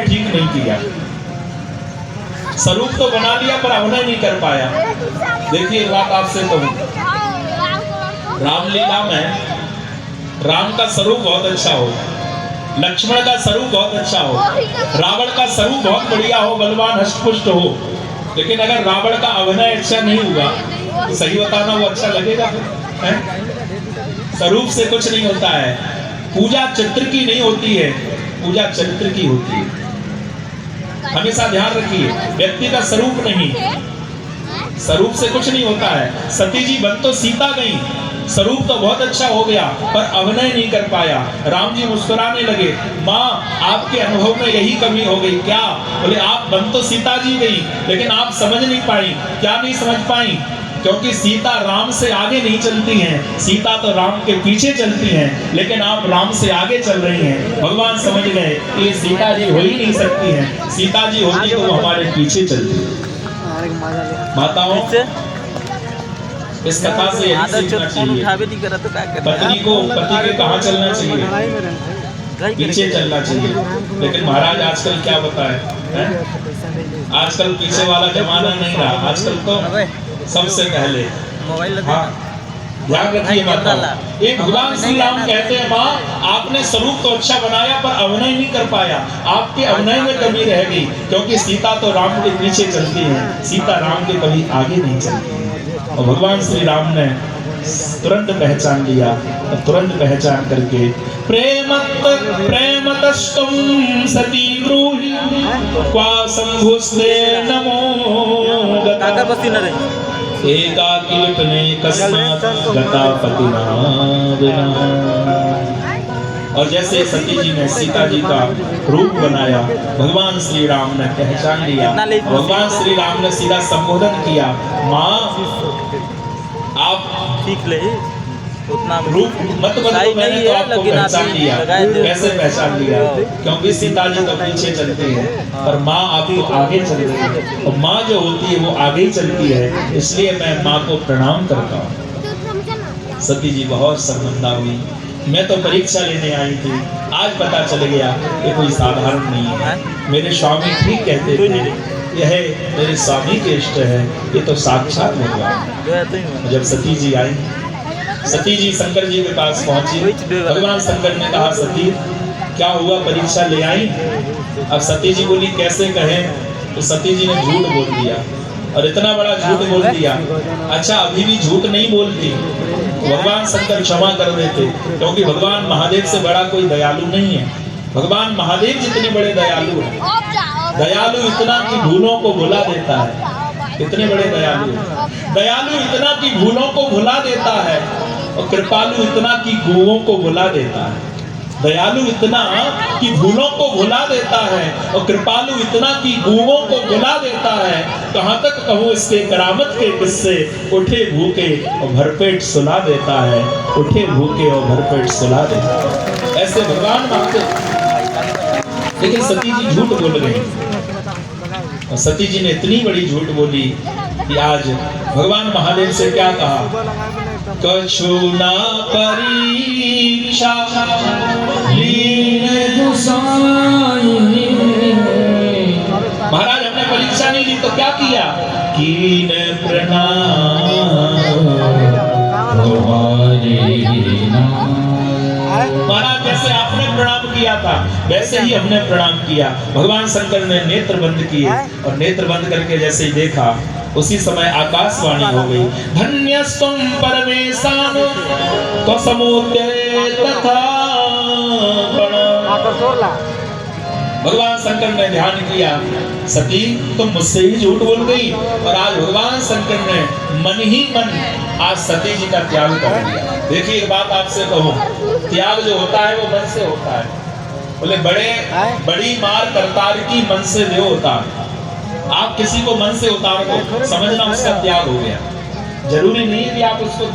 ठीक नहीं किया, स्वरूप तो बना लिया पर अभिनय नहीं कर पाया। देखिए एक बात आपसे कहूं, रामलीला में राम का स्वरूप बहुत अच्छा हो, लक्ष्मण का स्वरूप बहुत अच्छा हो, रावण का स्वरूप बहुत बढ़िया हो, बलवान हष्टपुष्ट हो, लेकिन अगर रावण का अभिनय अच्छा नहीं हुआ तो सही बताना वो अच्छा लगेगा? स्वरूप से कुछ नहीं होता है। पूजा चित्र की नहीं होती है, पूजा चरित्र की होती है। हमेशा ध्यान रखिए, व्यक्ति का स्वरूप नहीं, स्वरूप से कुछ नहीं होता है। सती जी बन तो सीता गई, स्वरूप तो बहुत अच्छा हो गया पर अभिनय नहीं कर पाया। राम जी मुस्कुराने लगे, माँ आपके अनुभव में यही कमी हो गई क्या? बोले आप बन तो सीता जी गई लेकिन आप समझ नहीं पाई। क्या नहीं समझ पाई? क्योंकि सीता राम से आगे नहीं चलती हैं, सीता तो राम के पीछे चलती हैं, लेकिन आप राम से आगे चल रही हैं। भगवान समझ गए कि ये सीता जी हो ही नहीं सकती हैं, सीता जी होती तो वो हमारे पीछे चलती है। माताओं इस कथा से यही सीखना चाहिए, पत्नी को पति के कहाँ चलना चाहिए, पीछे चलना चाहिए। लेकिन महाराज आजकल क्या बताएं, आजकल पीछे वाला जमाना नहीं रहा, आजकल तो सबसे पहले। हाँ ध्यान रखिए माता, एक भगवान श्री राम कहते हैं माँ आपने स्वरूप तो अच्छा बनाया पर अभिनय नहीं कर पाया, आपके अभिनय में कमी रह गई, क्योंकि सीता तो राम के पीछे चलती है, सीता राम के कभी आगे नहीं चलती। और भगवान श्री राम ने तुरंत पहचान लिया, और तुरंत पहचान करके प्रेमतस्तुम सती ब्रूहि क्वा शंभुस्ते नमो एकाकी विपिने कस्मात् गता पतिना विना। और जैसे सती जी ने सीता जी का रूप बनाया, भगवान श्री राम ने पहचान लिया, भगवान श्री राम ने सीधा संबोधन किया, माँ आप ठीक ले उतना रूप मत बदलो, मैंने तो आपको पहचान लिया। कैसे पहचान लिया? क्योंकि सीता जी तो पीछे चलती है पर माँ आपको आगे चल रही है, और माँ जो होती है वो आगे ही चलती है, इसलिए मैं माँ को प्रणाम करता हूँ। सती जी बहुत शर्मिंदा हुई, मैं तो परीक्षा लेने आई थी, आज पता चल गया ये कोई साधारण नहीं है। मेरे स्वामी ठीक कहते थे, यह मेरे स्वामी के इष्ट है, ये तो साक्षात भगवान। जब सती जी आई, सती जी शंकर जी के पास पहुंची, भगवान शंकर ने कहा सती क्या हुआ, परीक्षा ले आई? अब सती जी बोली कैसे कहें, तो सती जी ने झूठ बोल दिया, और इतना बड़ा झूठ बोल दिया। अच्छा अभी भी झूठ नहीं बोलती, भगवान शंकर क्षमा कर देते, क्योंकि भगवान महादेव से बड़ा कोई दयालु नहीं है। भगवान महादेव जितने बड़े दयालु हैं, दयालु इतना कि भूलों को भुला देता है, इतने बड़े दयालु, दयालु इतना कि भूलों को भुला देता है, और कृपालु इतना कि गुओं को भुला देता है। दयालु इतना कि भूलों को भुला देता है, और कृपालु इतना कि गुओं को भुला देता है। कहाँ तक कहूँ इसके करामत के किस्से, उठे भूखे और भरपेट सुला देता है, उठे भूखे और भरपेट सुला देता है। ऐसे भगवान मानते, लेकिन सती जी झूठ बोल गई, और सती जी ने इतनी बड़ी झूठ बोली कि आज भगवान महादेव से क्या कहा, कछु ना परीक्षा लीन गुसाई। महाराज हमने परीक्षा नहीं ली तो क्या किया, कीन प्रणाम महाराज, जैसे आपने प्रणाम किया था वैसे ही हमने प्रणाम किया। भगवान शंकर ने नेत्र बंद किए, और नेत्र बंद करके जैसे ही देखा उसी समय आकाशवाणी हो गई, धन्यस्तुम परमेशान त्वसमुद्रे तथा गण। भगवान शंकर ने ध्यान किया, सती तुम मुझसे ही झूठ बोल गई, और आज भगवान शंकर ने मन ही मन आज सती जी का त्याग कर दिया। देखिए एक बात आपसे कहूं, त्याग जो होता है वो मन से होता है। बोले बड़ी मार करतार की मन से देव होता है। आप किसी को मन से उतार दो, समझना उसका त्याग हो गया। जरूरी नहीं है कि आप उसको